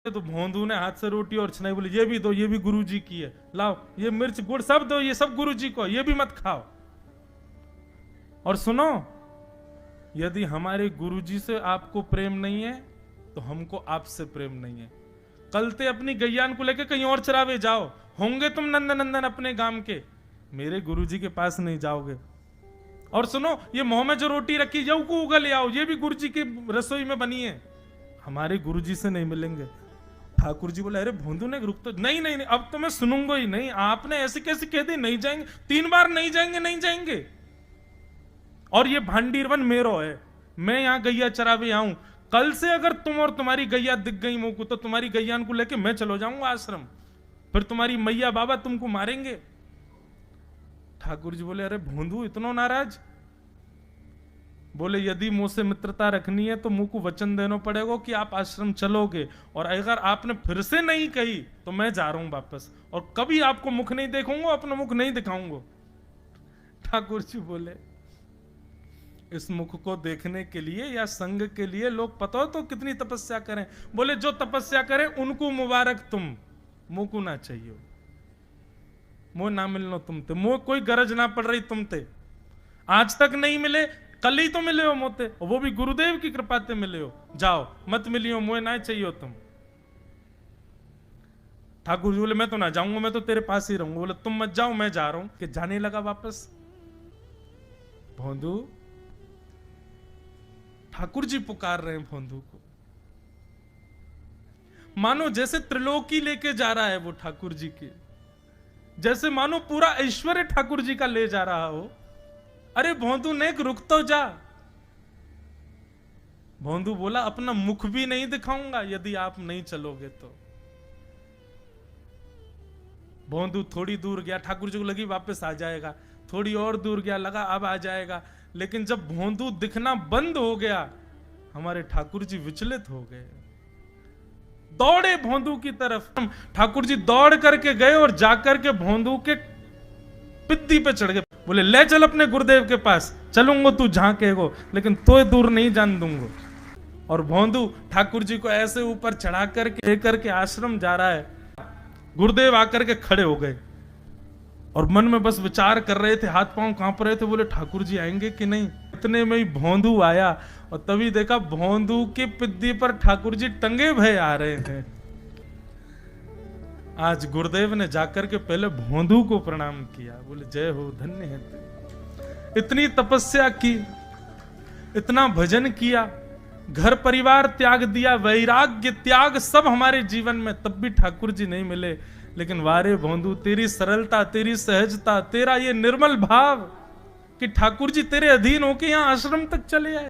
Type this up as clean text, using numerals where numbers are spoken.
तो भोंदू ने हाथ से रोटी और छनाई बोली ये भी दो, ये भी गुरुजी की है, लाओ ये मिर्च गुड़ सब दो, ये सब गुरुजी को, ये भी मत खाओ। और सुनो, यदि हमारे गुरुजी से आपको प्रेम नहीं है तो हमको आपसे प्रेम नहीं है। कल ते अपनी गैयान को लेके कहीं और चरावे जाओ, होंगे तुम नंदन अपने गांव के, मेरे गुरुजी के पास नहीं जाओगे। और सुनो, ये मुंह में जो रोटी रखी जाओ को उगल ले आओ, ये भी गुरुजी की रसोई में बनी है, हमारे गुरुजी से नहीं मिलेंगे। ठाकुर जी बोले अरे भोंदू ने रुक तो, नहीं नहीं नहीं अब तो मैं सुनूंगा ही नहीं, आपने ऐसे कैसे कह दी नहीं जाएंगे, 3 बार नहीं जाएंगे नहीं जाएंगे। और ये भांडीरवन मेरो है, मैं यहां गैया चरावे आऊं, कल से अगर तुम और तुम्हारी गैया दिख गई मोकू तो तुम्हारी गैयान को लेके मैं चलो जाऊंगा आश्रम, फिर तुम्हारी मैया बाबा तुमको मारेंगे। ठाकुर जी बोले अरे भोंदू इतना नाराज? बोले यदि मुझसे मित्रता रखनी है तो मुंह को वचन देना पड़ेगा कि आप आश्रम चलोगे, और अगर आपने फिर से नहीं कही तो मैं जा रहा हूं वापस, और कभी आपको मुख नहीं देखूंगा, अपना मुख नहीं दिखाऊंगा। ठाकुर जी बोले इस मुख को देखने के लिए या संग के लिए लोग पता हो तो कितनी तपस्या करें। बोले जो तपस्या करें उनको मुबारक, तुम मुंह को ना चाहिए, मुंह ना मिलनो तुमते, मुंह कोई गरज ना पड़ रही तुमते, आज तक नहीं मिले, कल ही तो मिले हो मोते, वो भी गुरुदेव की कृपा से मिले हो, जाओ मत मिलियो, मुझे ना चाहिए तुम। ठाकुर जी बोले मैं तो ना जाऊंगा, मैं तो तेरे पास ही रहूंगा। बोले तुम मत जाओ, मैं जा रहा हूं। कि जाने लगा वापस। भोंदू, ठाकुर जी पुकार रहे हैं भोंदू को, मानो जैसे त्रिलोकी लेके जा रहा है वो ठाकुर जी के, जैसे मानो पूरा ऐश्वर्य ठाकुर जी का ले जा रहा हो। अरे भोंदू ने रुक तो जा। भोंदू बोला अपना मुख भी नहीं दिखाऊंगा यदि आप नहीं चलोगे तो। भोंदू थोड़ी दूर गया, ठाकुर जी को लगी वापस आ जाएगा, थोड़ी और दूर गया, लगा अब आ जाएगा, लेकिन जब भोंदू दिखना बंद हो गया हमारे ठाकुर जी विचलित हो गए, दौड़े भोंदू की तरफ। ठाकुर जी दौड़ करके गए और जाकर के भोंदू के पिद्दी पे चढ़ गए। बोले ले चल अपने गुरुदेव के पास, चलूंगा तू जहां कहेगो, लेकिन तो दूर नहीं जान दूंगा। और भोंदू ठाकुर जी को ऐसे ऊपर चढ़ा करके लेकर के आश्रम जा रहा है। गुरुदेव आकर के खड़े हो गए और मन में बस विचार कर रहे थे, हाथ पांव कांप रहे थे, बोले ठाकुर जी आएंगे कि नहीं। इतने में ही भोंदू आया और तभी देखा भोंदू की पिद्दी पर ठाकुर जी टंगे भय आ रहे हैं। आज गुरुदेव ने जाकर के पहले भोंदू को प्रणाम किया, बोले जय हो, धन्य है तू, इतनी तपस्या की, इतना भजन किया, घर परिवार त्याग दिया, वैराग्य त्याग सब हमारे जीवन में, तब भी ठाकुर जी नहीं मिले। लेकिन वारे भोंदू, तेरी सरलता, तेरी सहजता, तेरा ये निर्मल भाव कि ठाकुर जी तेरे अधीन होके यहां आश्रम तक चले आए।